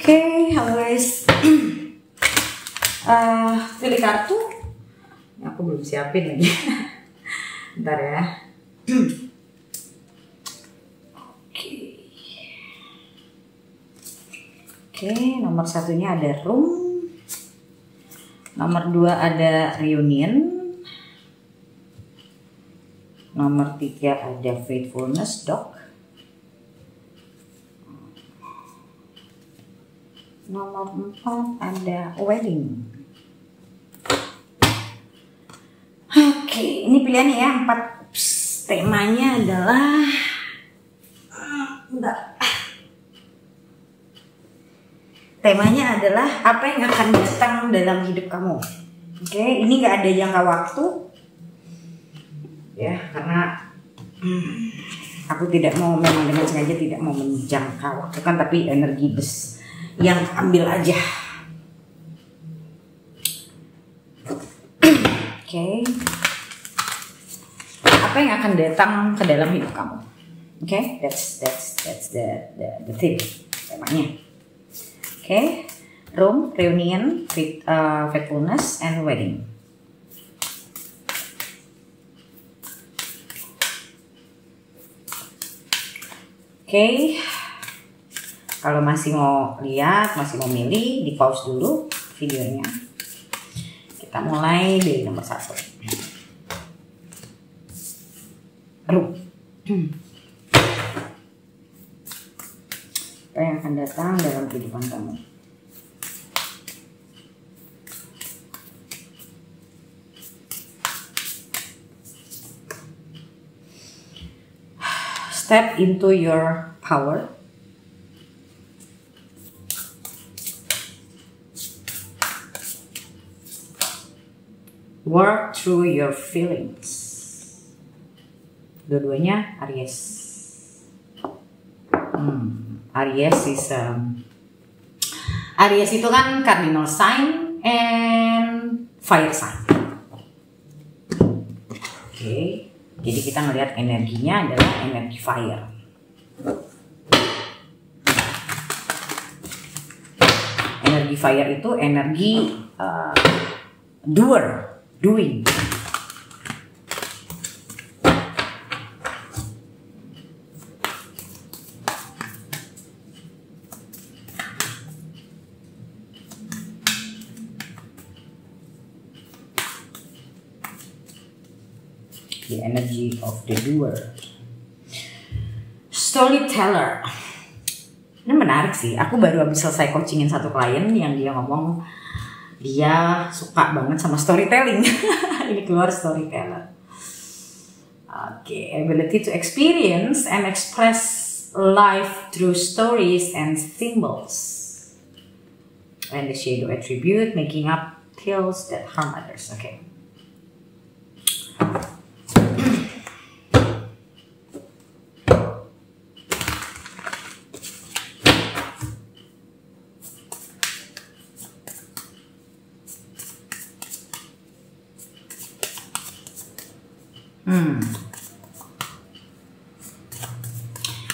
Oke, halo guys. Pilih kartu. Aku belum siapin lagi. Bentar ya. Oke, nomor satunya ada room. Nomor 2 ada reunion. Nomor 3 ada faithfulness, dog. Nomor 4 ada wedding. Oke, ini pilihannya ya, 4. Temanya adalah Temanya adalah apa yang akan datang dalam hidup kamu. Oke, ini nggak ada jangka waktu. Ya, karena aku tidak mau, memang dengan sengaja tidak mau menjangka waktu kan, tapi energi bes yang ambil aja. Oke. Apa yang akan datang ke dalam hidup kamu? Oke, that's the thing, temanya. Oke, room, reunion, faithfulness, and wedding. Oke. Kalau masih mau lihat, masih mau milih, di pause dulu videonya. Kita mulai dari nomor 1. Room. Apa yang akan datang dalam kehidupan kamu? Step into your power. Work through your feelings. Dua-duanya Aries. Aries itu kan cardinal sign and fire sign. Oke, jadi kita ngelihat energinya adalah energi fire. Energi fire itu energi doing. The energy of the doer. Storyteller. Ini menarik sih. Aku baru habis selesai coachingin satu klien yang dia ngomong dia suka banget sama storytelling. Ini keluar storyteller. Oke, ability to experience and express life through stories and symbols. And the shadow attribute, making up tales that harm others. Oke.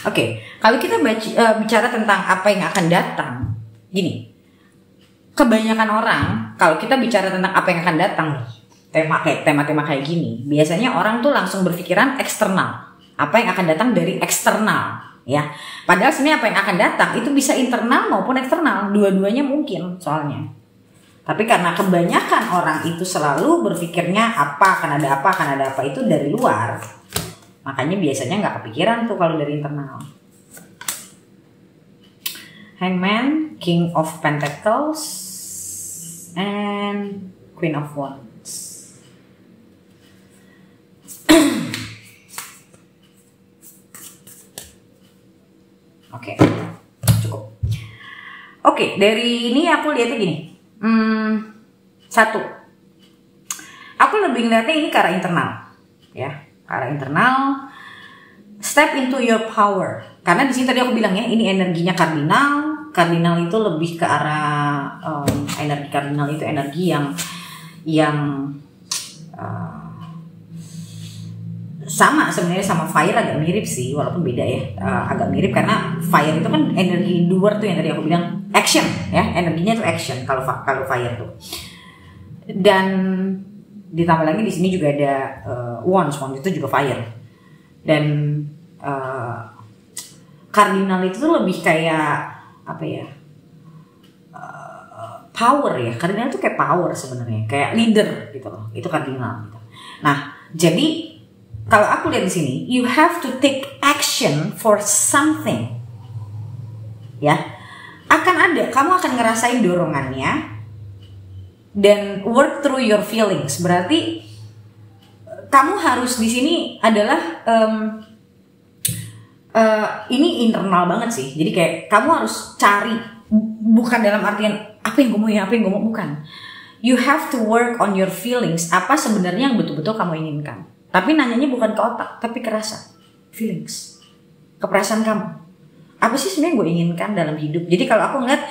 Oke, kalau kita bicara tentang apa yang akan datang, gini, kebanyakan orang kalau kita bicara tentang apa yang akan datang, tema-tema kayak gini, biasanya orang tuh langsung berpikiran eksternal, apa yang akan datang dari eksternal, ya. Padahal sebenarnya apa yang akan datang itu bisa internal maupun eksternal, dua-duanya mungkin soalnya. Tapi karena kebanyakan orang itu selalu berpikirnya apa akan ada apa itu dari luar. Makanya biasanya nggak kepikiran tuh kalau dari internal. Hangman, King of Pentacles, and Queen of Wands. Oke, cukup. Oke, dari ini aku lihatnya gini. Satu, aku lebih ngeliatnya ini ke arah internal, ya. Arah internal, step into your power. Karena di sini tadi aku bilang ya, ini energinya kardinal. Kardinal itu lebih ke arah energi kardinal itu energi yang sama sebenarnya sama fire agak mirip sih, walaupun beda ya. Agak mirip karena fire itu kan energi doer tuh yang tadi aku bilang action ya, energinya tuh action kalau fire tuh. Dan ditambah lagi di sini juga ada wands itu juga fire. Dan cardinal itu tuh lebih kayak apa ya? Power ya. Cardinal itu kayak power sebenarnya, kayak leader gitu loh. Itu cardinal gitu. Nah, jadi kalau aku lihat di sini, you have to take action for something. Ya. Akan ada, kamu akan ngerasain dorongannya dan work through your feelings. Berarti kamu harus di sini adalah ini internal banget sih. Jadi kayak kamu harus cari, bukan dalam artian apa yang gue mau ya, apa yang gue mau, bukan. You have to work on your feelings. Apa sebenarnya yang betul-betul kamu inginkan? Tapi nanyanya bukan ke otak, tapi ke rasa, feelings, ke perasaan kamu. Apa sih sebenarnya gue inginkan dalam hidup? Jadi kalau aku ngeliat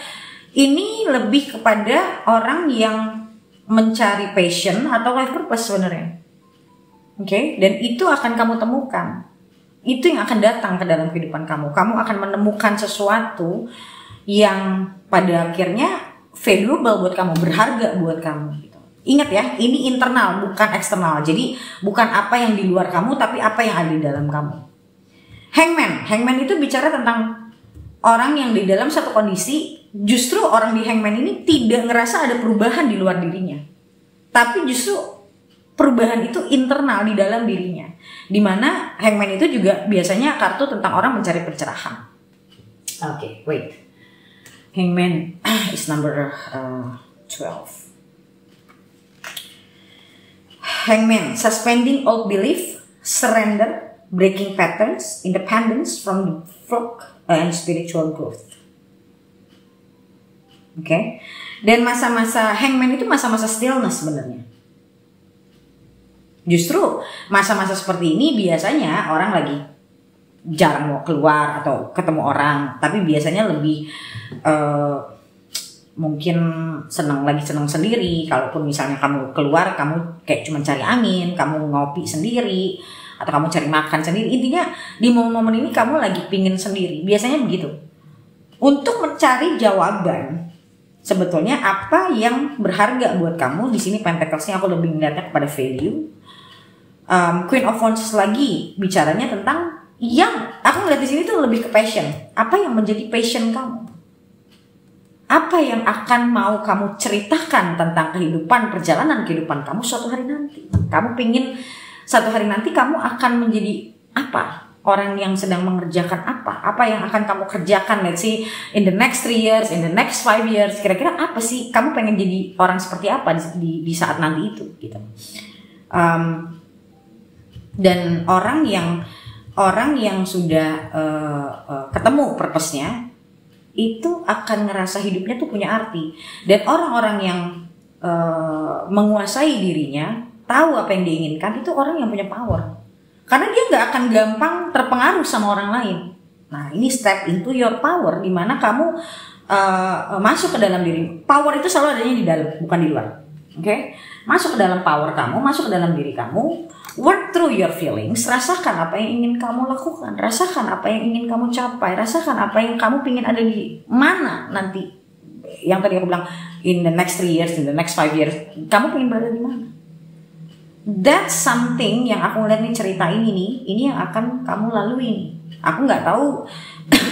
ini lebih kepada orang yang mencari passion atau life purpose sebenarnya. Oke, dan itu akan kamu temukan. Itu yang akan datang ke dalam kehidupan kamu. Kamu akan menemukan sesuatu yang pada akhirnya valuable buat kamu, berharga buat kamu gitu. Ingat ya, ini internal bukan eksternal. Jadi bukan apa yang di luar kamu, tapi apa yang ada di dalam kamu. Hangman itu bicara tentang orang yang di dalam satu kondisi, justru orang di hangman ini tidak ngerasa ada perubahan di luar dirinya. Tapi justru perubahan itu internal di dalam dirinya. Dimana hangman itu juga biasanya kartu tentang orang mencari pencerahan. Oke, wait. Hangman is number 12. Hangman, suspending old belief, surrender, breaking patterns, independence from the flock, and spiritual growth. Oke. Dan masa-masa hangman itu masa-masa stillness sebenarnya. Justru masa-masa seperti ini biasanya orang lagi jarang mau keluar atau ketemu orang, tapi biasanya lebih mungkin senang sendiri. Kalaupun misalnya kamu keluar, kamu kayak cuma cari angin, kamu ngopi sendiri, atau kamu cari makan sendiri. Intinya di momen-momen ini kamu lagi pingin sendiri. Biasanya begitu. Untuk mencari jawaban sebetulnya apa yang berharga buat kamu, di sini Pentacles-nya aku lebih melihatnya kepada value. Queen of Wands lagi bicaranya tentang yang aku ngeliat di sini tuh lebih ke passion. Apa yang menjadi passion kamu? Apa yang akan mau kamu ceritakan tentang perjalanan kehidupan kamu suatu hari nanti? Kamu pingin suatu hari nanti kamu akan menjadi apa? Orang yang sedang mengerjakan apa? Apa yang akan kamu kerjakan? Let's say in the next 3 years, in the next 5 years. Kira-kira apa sih? Kamu pengen jadi orang seperti apa di saat nanti itu? Gitu. Dan orang yang sudah ketemu purpose-nya itu akan ngerasa hidupnya tuh punya arti. Dan orang-orang yang menguasai dirinya, tahu apa yang diinginkan, itu orang yang punya power. Karena dia nggak akan gampang terpengaruh sama orang lain. Nah, ini step into your power, di mana kamu masuk ke dalam diri. Power itu selalu adanya di dalam, bukan di luar. Oke? Masuk ke dalam power kamu, masuk ke dalam diri kamu. Work through your feelings, rasakan apa yang ingin kamu lakukan, rasakan apa yang ingin kamu capai, rasakan apa yang kamu ingin ada di mana nanti. Yang tadi aku bilang, in the next 3 years, in the next 5 years, kamu ingin berada di mana? That's something yang aku ngeliat nih, cerita ini yang akan kamu lalui. Aku nggak tahu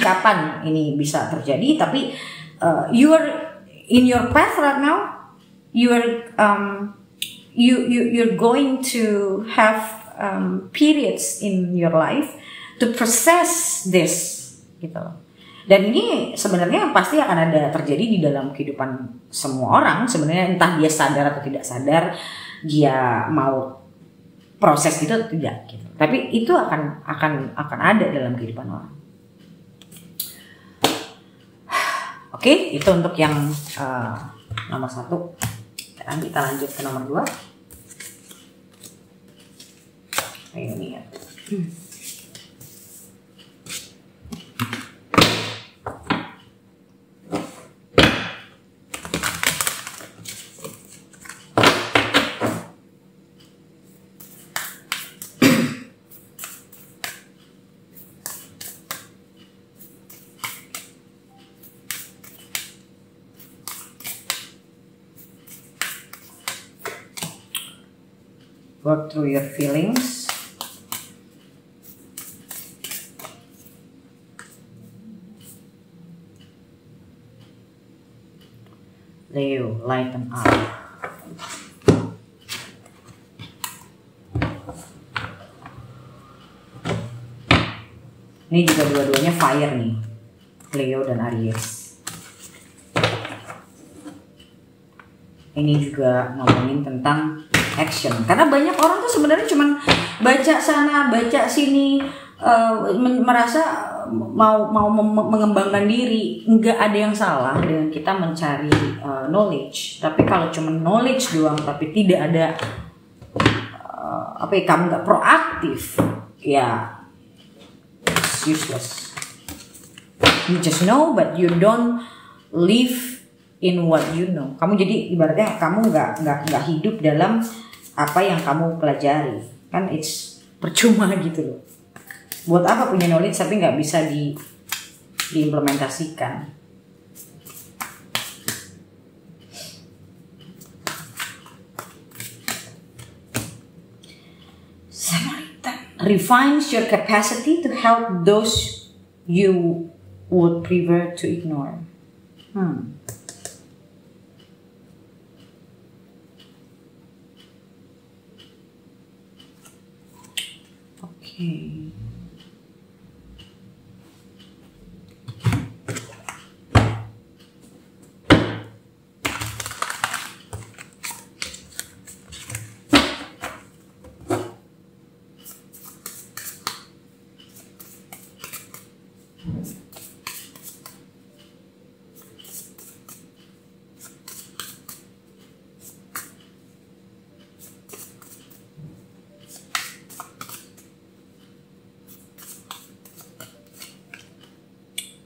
kapan ini bisa terjadi, tapi you are in your path right now. You're going to have periods in your life to process this, gitu. Dan ini sebenarnya pasti akan ada terjadi di dalam kehidupan semua orang. Sebenarnya entah dia sadar atau tidak sadar, dia mau proses itu atau tidak, gitu. Tapi itu akan ada dalam kehidupan orang. Oke, itu untuk yang nomor 1. Sekarang kita lanjut ke nomor 2. Ayo nih ya. work through your feelings. Leo, lighten up. Ini juga dua-duanya fire nih, Leo dan Aries. Ini juga ngomongin tentang action, karena banyak orang tuh sebenarnya cuman baca sana baca sini, merasa mau mengembangkan diri. Nggak ada yang salah dengan kita mencari knowledge, tapi kalau cuma knowledge doang tapi tidak ada kamu nggak proaktif, ya it's useless. You just know but you don't live in what you know. Kamu jadi ibaratnya kamu nggak hidup dalam apa yang kamu pelajari, kan it's percuma gitu loh. Buat apa punya knowledge tapi nggak bisa diimplementasikan. Refines your capacity to help those you would prefer to ignore. Okay.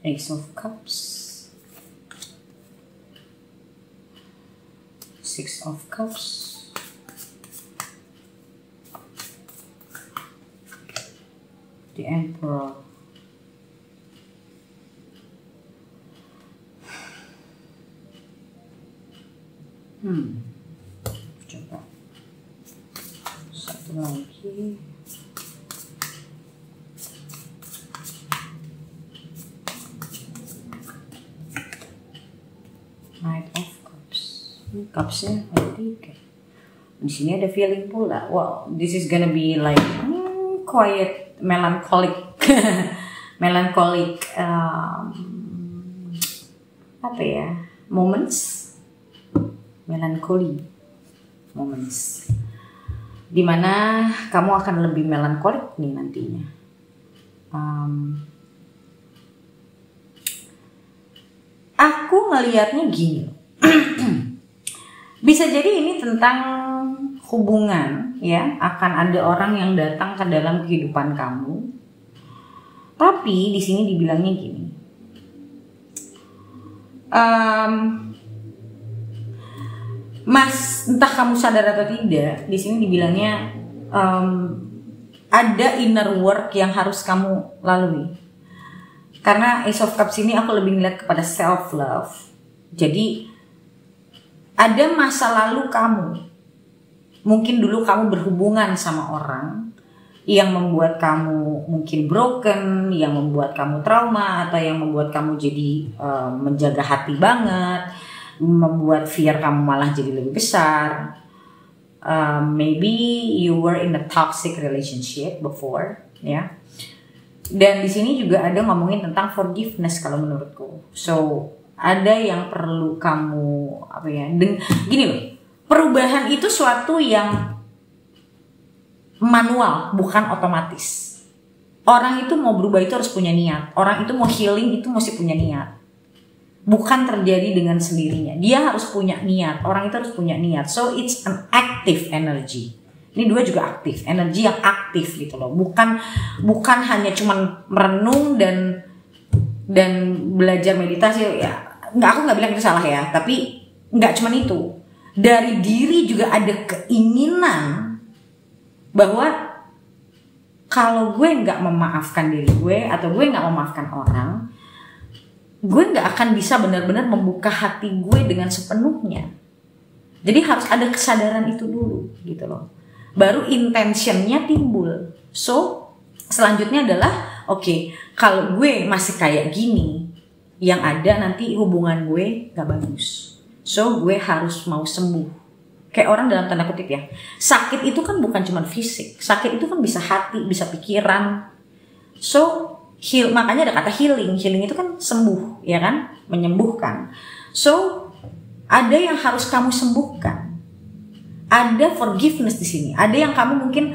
Ace of Cups, Six of Cups, the Emperor, coba satu lagi. Knight of Cups. Cupsnya ada 3. Di sini ada feeling pula. Wow, this is gonna be like quiet, melancholic, melancholic. Apa ya? Moments, melancholy moments. Dimana kamu akan lebih melankolik nih nantinya. Aku ngelihatnya gini, bisa jadi ini tentang hubungan, ya. Akan ada orang yang datang ke dalam kehidupan kamu, tapi di sini dibilangnya gini, Mas, entah kamu sadar atau tidak, di sini dibilangnya ada inner work yang harus kamu lalui. Karena Ace of Cups ini aku lebih ngeliat kepada self love. Jadi ada masa lalu kamu, mungkin dulu kamu berhubungan sama orang yang membuat kamu mungkin broken, yang membuat kamu trauma, atau yang membuat kamu jadi menjaga hati banget, membuat fear kamu malah jadi lebih besar. Maybe you were in a toxic relationship before, ya. Dan di sini juga ada ngomongin tentang forgiveness kalau menurutku. So ada yang perlu kamu gini loh, perubahan itu suatu yang manual, bukan otomatis. Orang itu mau berubah itu harus punya niat. Orang itu mau healing itu mesti punya niat. Bukan terjadi dengan sendirinya. Dia harus punya niat. Orang itu harus punya niat. So it's an active energy. Ini 2 juga aktif, energi yang aktif gitu loh. Bukan hanya cuman merenung dan belajar meditasi ya. Aku nggak bilang itu salah ya, tapi nggak cuman itu. Dari diri juga ada keinginan bahwa kalau gue nggak memaafkan diri gue atau gue nggak memaafkan orang, gue nggak akan bisa benar-benar membuka hati gue dengan sepenuhnya. Jadi harus ada kesadaran itu dulu gitu loh. baru intentionnya timbul. So selanjutnya adalah oke, kalau gue masih kayak gini, yang ada nanti hubungan gue gak bagus. So gue harus mau sembuh. Kayak orang dalam tanda kutip ya, sakit itu kan bukan cuma fisik, sakit itu kan bisa hati, bisa pikiran. So makanya ada kata healing itu kan sembuh, ya kan, menyembuhkan. So ada yang harus kamu sembuhkan, ada forgiveness di sini, ada yang kamu mungkin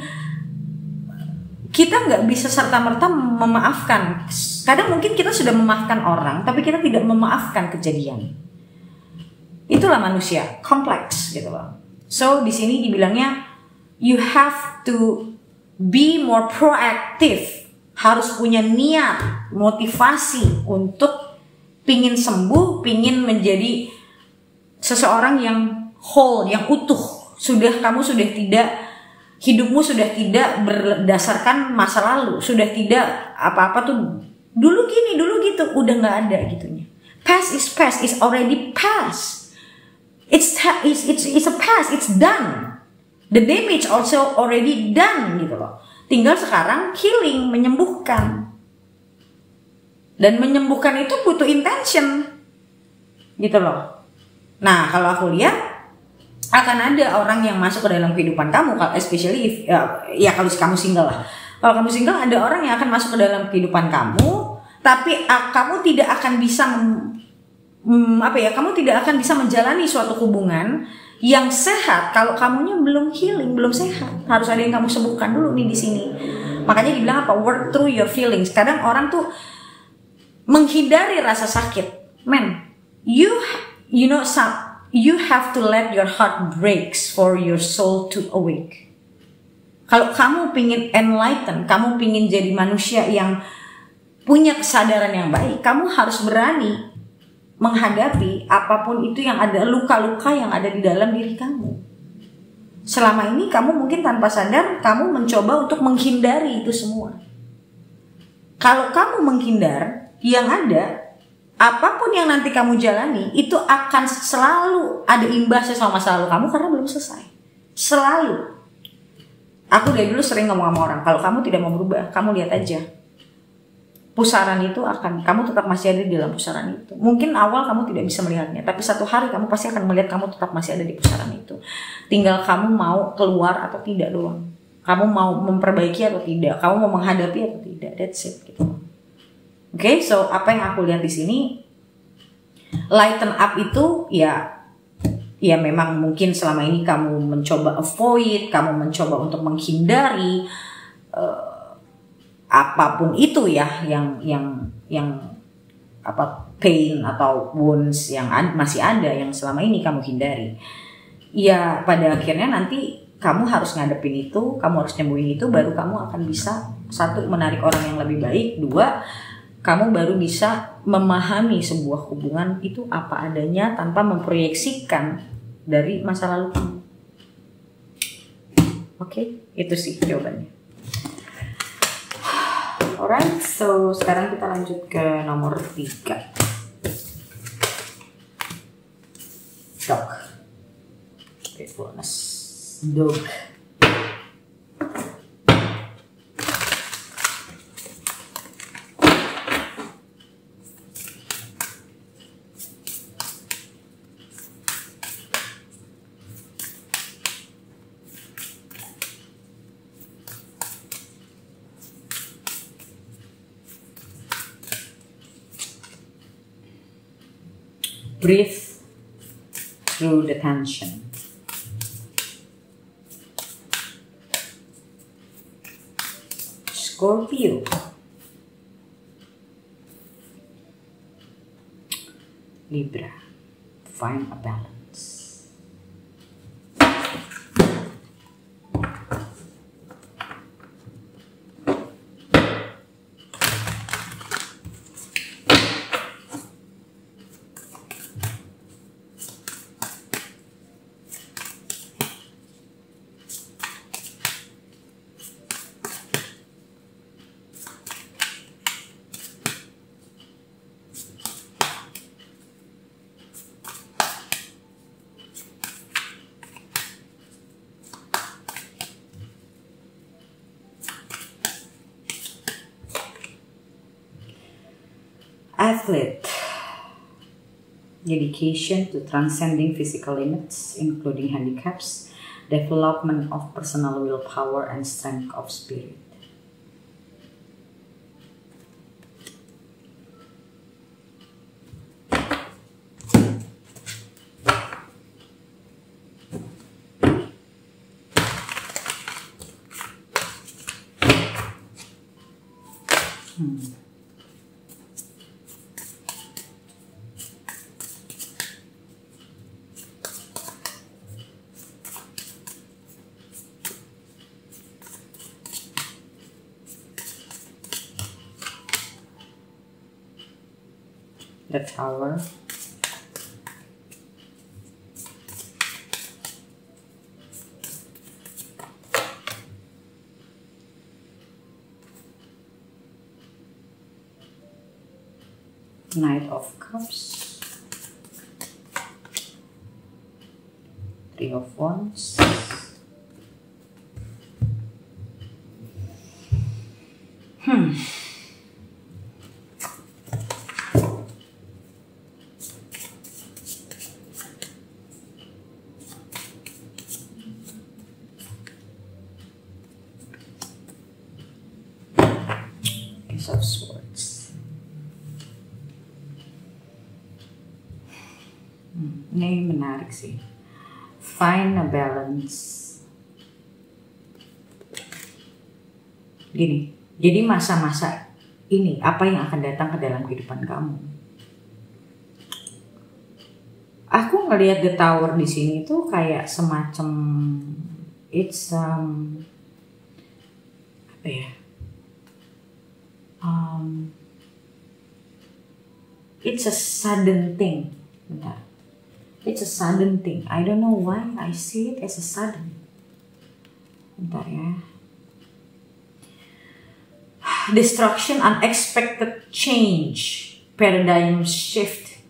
kita nggak bisa serta merta memaafkan. Kadang mungkin kita sudah memaafkan orang, tapi kita tidak memaafkan kejadian. Itulah manusia, kompleks gitu loh. So di sini dibilangnya you have to be more proactive, harus punya niat, motivasi untuk pingin sembuh, pingin menjadi seseorang yang whole, yang utuh. Hidupmu sudah tidak berdasarkan masa lalu, sudah tidak apa-apa tuh dulu gini, dulu gitu, udah nggak ada gitunya. Past is past, is already past. It's a past, it's done. The damage also already done gitu loh. Tinggal sekarang healing, menyembuhkan. Dan menyembuhkan itu butuh intention. Gitu loh. Nah, kalau aku lihat akan ada orang yang masuk ke dalam kehidupan kamu, especially if, ya kalau kamu single lah. Kalau kamu single, ada orang yang akan masuk ke dalam kehidupan kamu, tapi kamu tidak akan bisa kamu tidak akan bisa menjalani suatu hubungan yang sehat kalau kamunya belum healing, belum sehat. Harus ada yang kamu sembuhkan dulu nih di sini. Makanya dibilang apa? Work through your feelings. Kadang orang tuh menghindari rasa sakit. Man, you have to let your heart breaks for your soul to awake. Kalau kamu pingin enlighten, kamu pingin jadi manusia yang punya kesadaran yang baik, kamu harus berani menghadapi apapun itu yang ada, luka-luka yang ada di dalam diri kamu. Selama ini kamu mungkin tanpa sadar kamu mencoba untuk menghindari itu semua. Kalau kamu menghindar, yang ada apapun yang nanti kamu jalani itu akan selalu ada imbasnya sama masa lalu kamu karena belum selesai. Selalu. Aku dari dulu sering ngomong sama orang, kalau kamu tidak mau berubah, kamu lihat aja. Pusaran itu kamu tetap masih ada di dalam pusaran itu. Mungkin awal kamu tidak bisa melihatnya, tapi satu hari kamu pasti akan melihat kamu tetap masih ada di pusaran itu. Tinggal kamu mau keluar atau tidak doang. Kamu mau memperbaiki atau tidak, kamu mau menghadapi atau tidak. That's it gitu. Oke, so apa yang aku lihat di sini, lighten up itu ya memang mungkin selama ini kamu mencoba avoid, kamu mencoba untuk menghindari apapun itu ya, yang pain atau wounds yang masih ada yang selama ini kamu hindari. Ya pada akhirnya nanti kamu harus ngadepin itu, kamu harus nyembuhin itu, baru kamu akan bisa, satu, menarik orang yang lebih baik, dua, kamu baru bisa memahami sebuah hubungan itu apa adanya tanpa memproyeksikan dari masa lalu kamu. Oke, itu sih jawabannya. Alright, so sekarang kita lanjut ke nomor 3. Dog. Faithfulness. Dog. Breathe through the tension. Scorpio. Libra. Find a balance. athlete. Dedication to transcending physical limits, including handicaps, development of personal willpower and strength of spirit. The Tower. Knight of Cups. Three of Wands. Ace of Swords. Ini menarik sih. Find a balance. Gini, jadi masa-masa ini apa yang akan datang ke dalam kehidupan kamu? Aku ngelihat The Tower di sini tuh kayak semacam it's apa ya? It's a sudden thing. Bentar. It's a sudden thing. I don't know why I see it as a sudden. Bentar ya. Destruction, unexpected change, paradigm shift,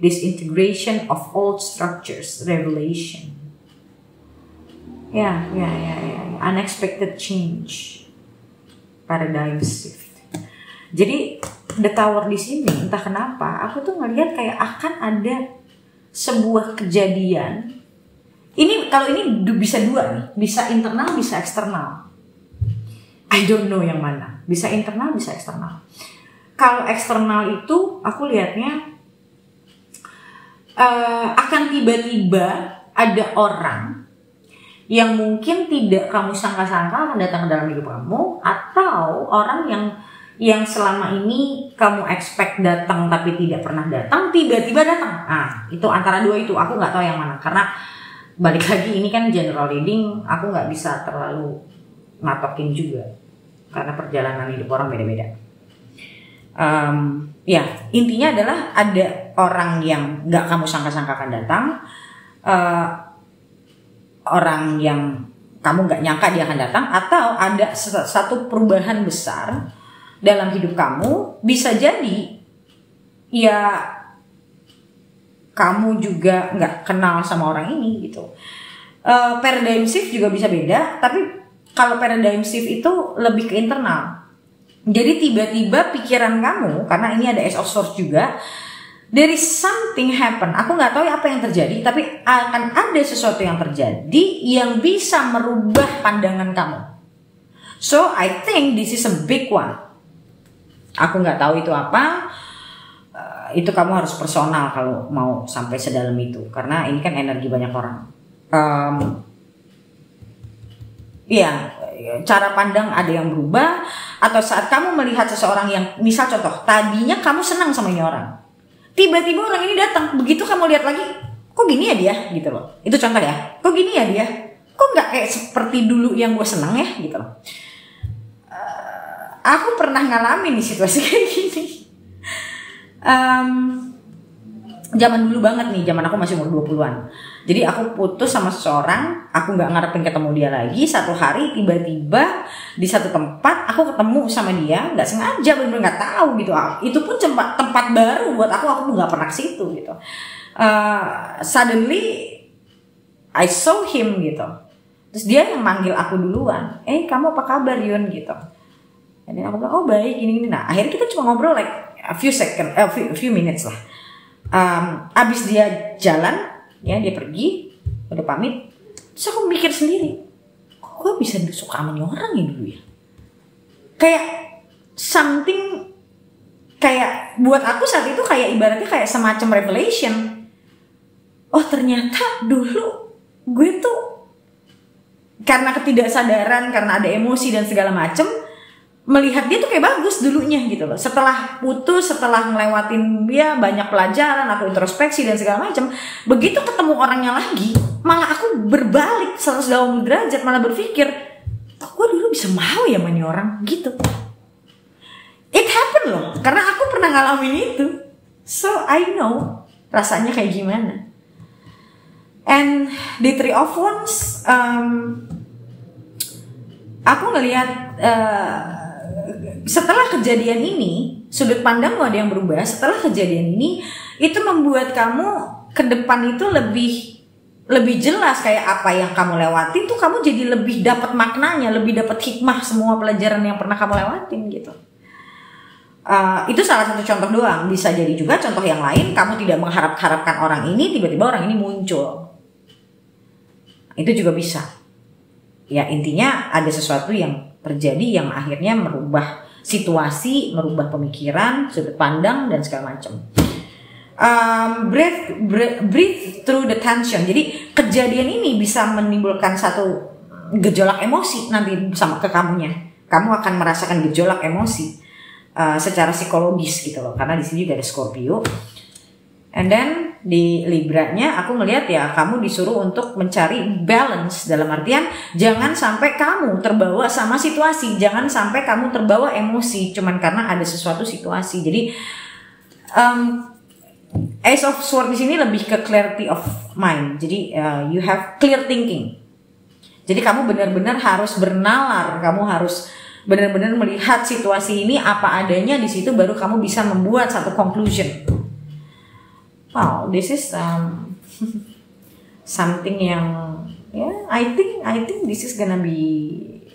disintegration of old structures, revelation. Ya. Unexpected change, paradigm shift. Jadi The Tower di sini entah kenapa aku tuh ngelihat kayak akan ada sebuah kejadian. Ini kalau ini bisa dua nih, bisa internal, bisa eksternal. I don't know yang mana. Bisa internal, bisa eksternal. Kalau eksternal itu aku lihatnya akan tiba-tiba ada orang yang mungkin tidak kamu sangka-sangka akan datang ke dalam hidup kamu, atau orang yang selama ini kamu expect datang tapi tidak pernah datang, tiba-tiba datang. Nah, itu antara dua itu aku nggak tahu yang mana, karena balik lagi ini kan general reading, aku nggak bisa terlalu matokin juga karena perjalanan hidup orang beda-beda. Ya intinya adalah ada orang yang nggak kamu sangka-sangka akan datang, orang yang kamu nggak nyangka dia akan datang, atau ada satu perubahan besar dalam hidup kamu. Bisa jadi ya kamu juga nggak kenal sama orang ini gitu. Paradigm shift juga bisa beda, tapi kalau paradigm shift itu lebih ke internal. Jadi tiba-tiba pikiran kamu, karena ini ada Ace of Swords juga, there is something happen. Aku nggak tahu apa yang terjadi, tapi akan ada sesuatu yang terjadi yang bisa merubah pandangan kamu. So I think this is a big one. Aku nggak tahu itu apa. Itu kamu harus personal kalau mau sampai sedalam itu, karena ini kan energi banyak orang. Iya, cara pandang ada yang berubah, atau saat kamu melihat seseorang yang, misal contoh, tadinya kamu senang sama ini orang, tiba-tiba orang ini datang, begitu kamu lihat lagi, kok gini ya dia, gitu loh. Itu contoh ya, kok gini ya dia, kok nggak kayak seperti dulu yang gue senang ya, gitu loh. Aku pernah ngalamin di situasi kayak gini. Zaman dulu banget nih, zaman aku masih umur 20-an. Jadi aku putus sama seseorang, aku nggak ngarepin ketemu dia lagi. Satu hari tiba-tiba di satu tempat aku ketemu sama dia, nggak sengaja, bener-bener nggak tahu gitu. Itu pun tempat baru buat aku nggak pernah ke situ gitu. Suddenly I saw him gitu. Terus dia yang manggil aku duluan, kamu apa kabar Yun gitu. Dan aku bilang, oh baik, gini. Nah akhirnya kita cuma ngobrol like a few minutes lah. Abis dia jalan, ya dia pergi, udah pamit. Terus aku mikir sendiri, kok gue bisa suka sama orang ya dulu ya? Kayak something, kayak buat aku saat itu kayak ibaratnya kayak semacam revelation. Oh ternyata dulu gue tuh karena ketidaksadaran, karena ada emosi dan segala macem, melihat dia tuh kayak bagus dulunya gitu loh. Setelah putus, setelah ngelewatin dia banyak pelajaran, aku introspeksi dan segala macem, begitu ketemu orangnya lagi, malah aku berbalik 180 derajat, malah berpikir, kok gue dulu bisa mau ya sama ini orang gitu. It happened loh, karena aku pernah ngalamin itu. So I know rasanya kayak gimana. And di Three of Wands, aku ngelihat setelah kejadian ini, sudut pandang ada yang berubah. Setelah kejadian ini, itu membuat kamu ke depan itu lebih jelas kayak apa yang kamu lewatin tuh kamu jadi lebih dapat maknanya, lebih dapat hikmah semua pelajaran yang pernah kamu lewatin gitu. Itu salah satu contoh doang. Bisa jadi juga contoh yang lain, kamu tidak mengharapkan orang ini, tiba-tiba orang ini muncul. Itu juga bisa. Ya intinya ada sesuatu yang terjadi yang akhirnya merubah situasi, merubah pemikiran, sudut pandang dan segala macam. Breathe through the tension. Jadi kejadian ini bisa menimbulkan satu gejolak emosi nanti sama ke kamunya. Kamu akan merasakan gejolak emosi secara psikologis gitu loh. Karena di sini juga ada Scorpio. And then di Libra-nya aku ngelihat ya kamu disuruh untuk mencari balance, dalam artian jangan sampai kamu terbawa sama situasi, jangan sampai kamu terbawa emosi cuman karena ada sesuatu situasi. Jadi Ace of Swords di sini lebih ke clarity of mind. Jadi you have clear thinking. Jadi kamu benar-benar harus bernalar, kamu harus benar-benar melihat situasi ini apa adanya, di situ baru kamu bisa membuat satu conclusion. Wow, this is something yang I think this is gonna be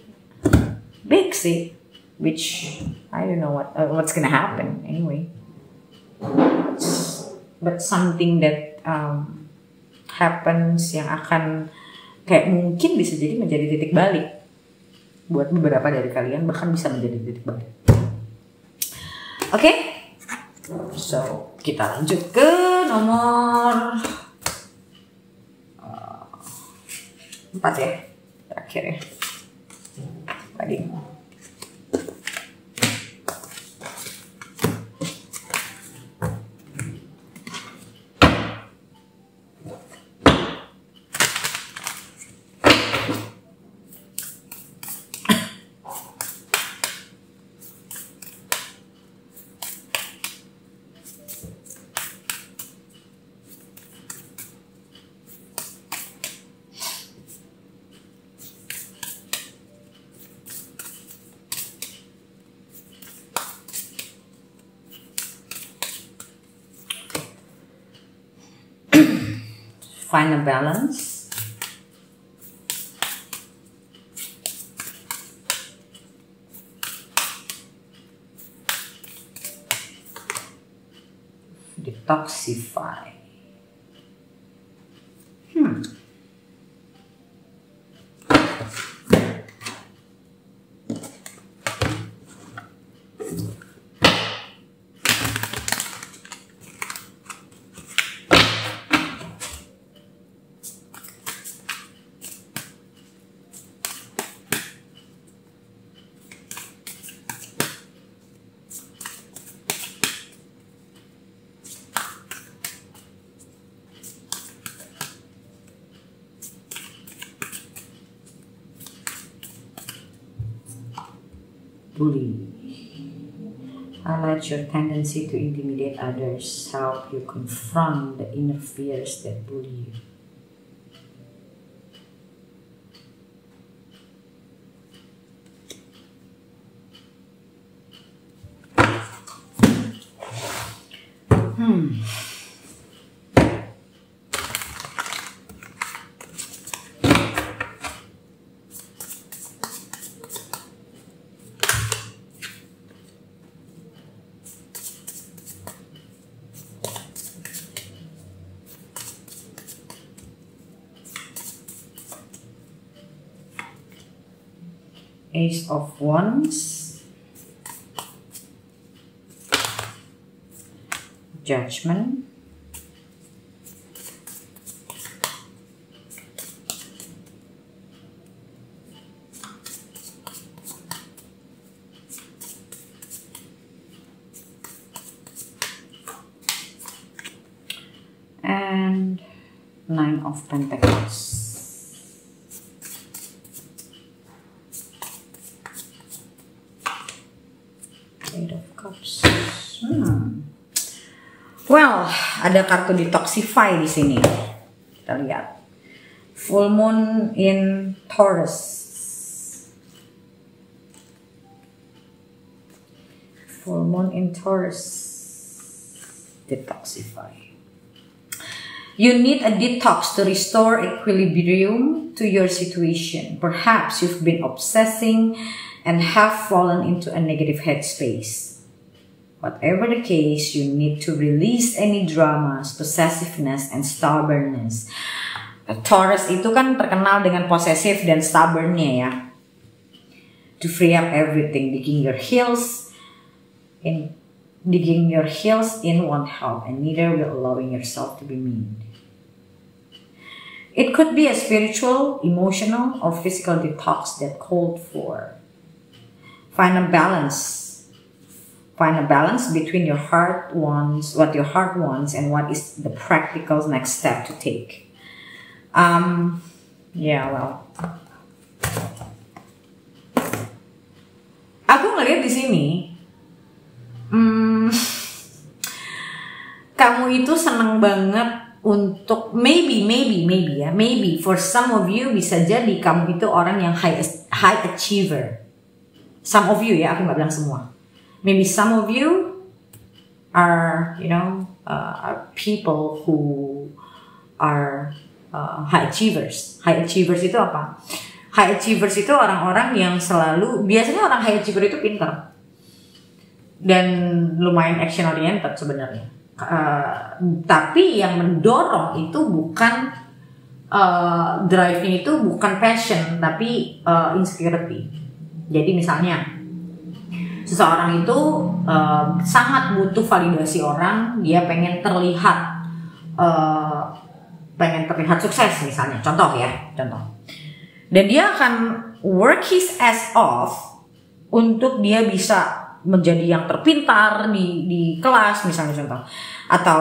big sih, which I don't know what's gonna happen anyway, but something that happens yang akan kayak mungkin bisa jadi menjadi titik balik buat beberapa dari kalian, bahkan bisa menjadi titik balik. Oke? So, kita lanjut ke nomor 4 ya, terakhir ya. Tadi. Find a balance. Detoxify. Bully. Highlight your tendency to intimidate others. Help you confront the inner fears that bully you. Ace of Wands, Judgment, and Nine of Pentacles. Eight of Cups. Well, ada kartu detoxify di sini. Kita lihat. Full Moon in Taurus. Full Moon in Taurus. Detoxify. You need a detox to restore equilibrium to your situation. Perhaps you've been obsessing and have fallen into a negative headspace. Whatever the case, you need to release any dramas, possessiveness, and stubbornness. Taurus itu kan terkenal dengan posesif dan stubbornnya ya. To free up everything, digging your heels in won't help, and neither will allowing yourself to be mean. It could be a spiritual, emotional, or physical detox that called for. Find a balance between your heart wants, what your heart wants, and what is the practical next step to take. Yeah, well, aku ngeliat di sini, kamu itu seneng banget untuk maybe for some of you bisa jadi kamu itu orang yang high achiever. Some of you ya, aku nggak bilang semua. Maybe some of you are, are people who are high achievers. High achievers itu apa? High achievers itu orang-orang yang selalu, biasanya orang high achiever itu pintar dan lumayan action oriented sebenarnya. Tapi yang mendorong itu bukan drive-nya itu bukan passion, tapi insecurity. Jadi misalnya seseorang itu sangat butuh validasi orang, dia pengen terlihat sukses misalnya, contoh. Dan dia akan work his ass off untuk dia bisa menjadi yang terpintar di kelas misalnya contoh, atau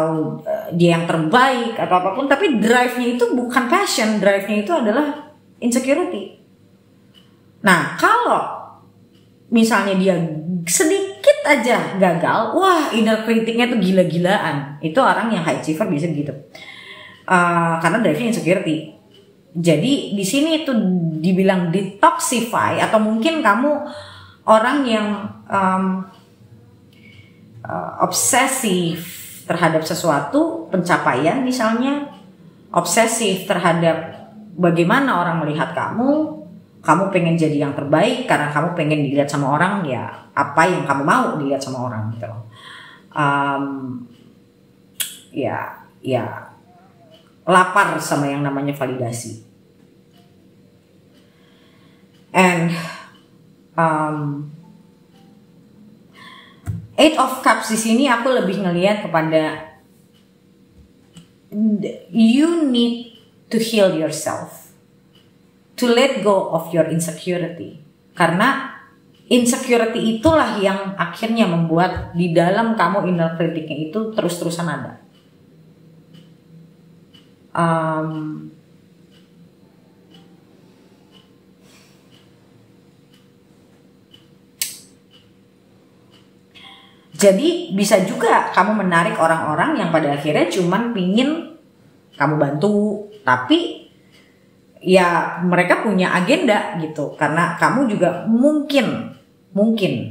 dia yang terbaik atau apapun, tapi drive-nya itu bukan passion, drive-nya itu adalah insecurity. Nah, kalau misalnya dia sedikit aja gagal, wah inner critic-nya tuh gila-gilaan. Itu orang yang high achiever bisa gitu. Karena drive-nya insecurity. Jadi di sini itu dibilang detoxify, atau mungkin kamu orang yang obsesif terhadap sesuatu, pencapaian misalnya, obsesif terhadap bagaimana orang melihat kamu pengen jadi yang terbaik karena kamu pengen dilihat sama orang, ya apa yang kamu mau dilihat sama orang gitu loh. Ya lapar sama yang namanya validasi. And Eight of Cups di sini aku lebih ngelihat kepada you need to heal yourself, to let go of your insecurity. Karena insecurity itulah yang akhirnya membuat di dalam kamu inner critic-nya itu terus-terusan ada. Jadi bisa juga kamu menarik orang-orang yang pada akhirnya cuman pingin kamu bantu, tapi ya mereka punya agenda gitu. Karena kamu juga mungkin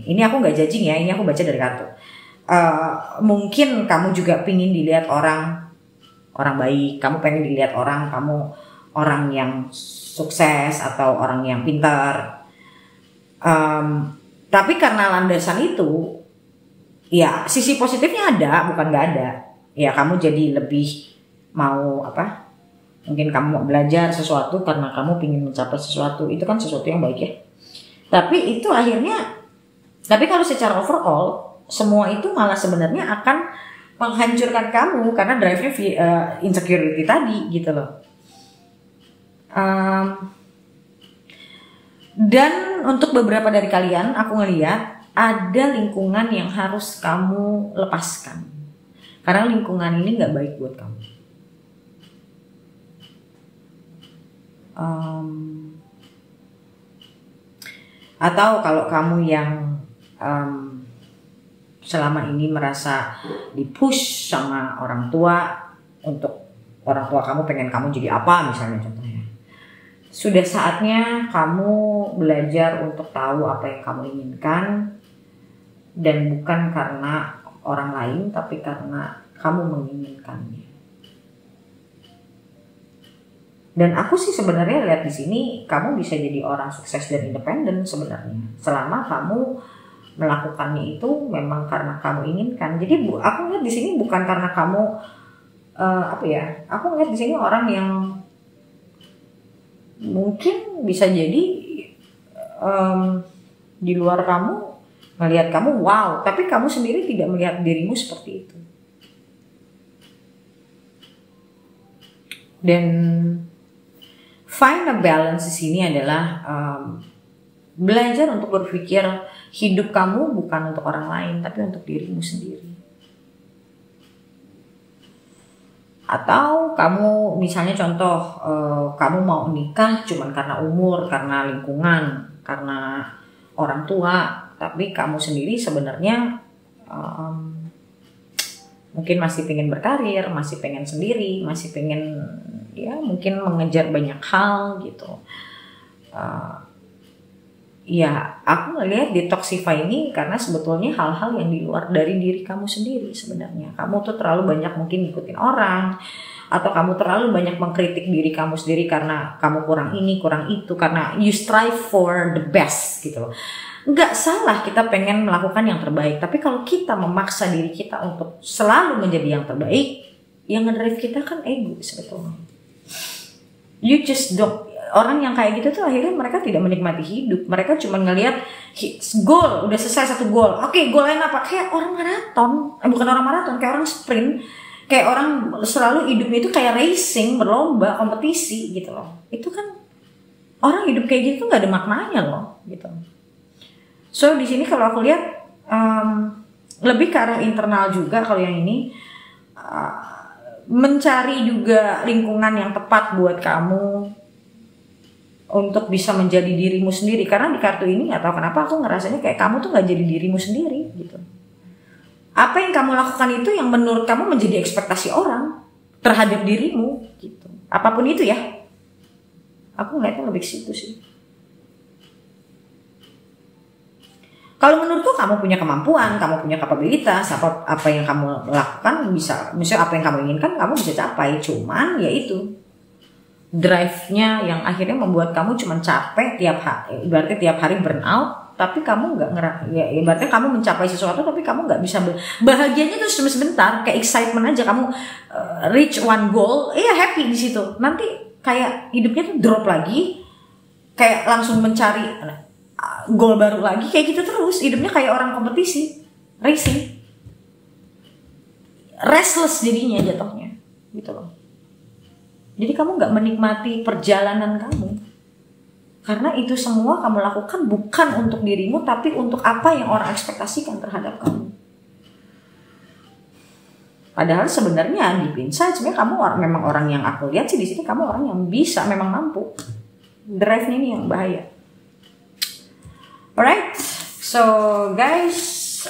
ini aku nggak judging ya, ini aku baca dari kartu. Mungkin kamu juga pingin dilihat orang baik, kamu pengen dilihat kamu orang yang sukses atau orang yang pintar. Tapi karena landasan itu, ya sisi positifnya ada, bukan nggak ada. Ya kamu jadi lebih mau mungkin kamu mau belajar sesuatu karena kamu ingin mencapai sesuatu, itu kan sesuatu yang baik ya. Tapi itu akhirnya, tapi kalau secara overall semua itu malah sebenarnya akan menghancurkan kamu karena drive-nya insecurity tadi gitu loh. Dan untuk beberapa dari kalian aku ngeliat ada lingkungan yang harus kamu lepaskan karena lingkungan ini nggak baik buat kamu. Atau kalau kamu yang selama ini merasa dipush sama orang tua untuk orang tua kamu pengen kamu jadi apa misalnya contohnya, sudah saatnya kamu belajar untuk tahu apa yang kamu inginkan dan bukan karena orang lain tapi karena kamu menginginkannya. Dan aku sih sebenarnya lihat di sini kamu bisa jadi orang sukses dan independen sebenarnya selama kamu melakukannya itu memang karena kamu inginkan. Jadi aku lihat di sini bukan karena kamu aku lihat di sini orang yang mungkin bisa jadi di luar kamu melihat kamu wow, tapi kamu sendiri tidak melihat dirimu seperti itu. Dan find a balance di sini adalah belajar untuk berpikir hidup kamu bukan untuk orang lain tapi untuk dirimu sendiri. Atau kamu misalnya contoh kamu mau nikah cuman karena umur, karena lingkungan, karena orang tua, tapi kamu sendiri sebenarnya mungkin masih pengen berkarir, masih pengen sendiri, masih pengen ya mungkin mengejar banyak hal gitu. Ya aku ngelihat detoxify ini karena sebetulnya hal-hal yang di luar dari diri kamu sendiri sebenarnya. Kamu tuh terlalu banyak mungkin ngikutin orang, atau kamu terlalu banyak mengkritik diri kamu sendiri karena kamu kurang ini, kurang itu, karena you strive for the best gitu loh. Nggak salah kita pengen melakukan yang terbaik, tapi kalau kita memaksa diri kita untuk selalu menjadi yang terbaik, yang ngedrive kita kan ego sebetulnya. You just don't. Orang yang kayak gitu tuh akhirnya mereka tidak menikmati hidup. Mereka cuma ngelihat goal, udah selesai satu goal. Oke, goal lain apa? Kayak orang maraton. Bukan orang maraton, kayak orang sprint. Kayak orang selalu hidupnya itu kayak racing, berlomba, kompetisi gitu loh. Itu kan orang hidup kayak gitu nggak ada maknanya loh gitu. So di sini kalau aku lihat lebih ke arah internal juga kalau yang ini. Mencari juga lingkungan yang tepat buat kamu untuk bisa menjadi dirimu sendiri. Karena di kartu ini gak tahu kenapa aku ngerasanya kayak kamu tuh gak jadi dirimu sendiri gitu. Apa yang kamu lakukan itu yang menurut kamu menjadi ekspektasi orang terhadap dirimu gitu. Apapun itu ya. Aku ngeliatnya lebih ke situ sih. Kalau menurutku kamu punya kemampuan, kamu punya kapabilitas, apa yang kamu lakukan bisa, misalnya apa yang kamu inginkan kamu bisa capai. Cuman ya itu drive-nya yang akhirnya membuat kamu cuma capek tiap hari, berarti tiap hari burn out, tapi kamu nggak ya berarti kamu mencapai sesuatu tapi kamu nggak bisa bahagianya tuh cuma sebentar, kayak excitement aja kamu reach one goal, happy di situ. Nanti kayak hidupnya tuh drop lagi, kayak langsung mencari goal baru lagi, kayak gitu terus hidupnya kayak orang kompetisi, racing, restless jadinya jatuhnya, gitu loh. Jadi kamu nggak menikmati perjalanan kamu, karena itu semua kamu lakukan bukan untuk dirimu, tapi untuk apa yang orang ekspektasikan terhadap kamu. Padahal sebenarnya di inside sebenarnya kamu memang orang yang aku lihat sih di sini kamu orang yang bisa, memang mampu. Drive-nya ini yang bahaya. Alright, so guys,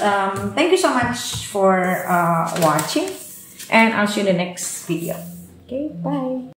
thank you so much for watching, and I'll see you in the next video. Okay, bye.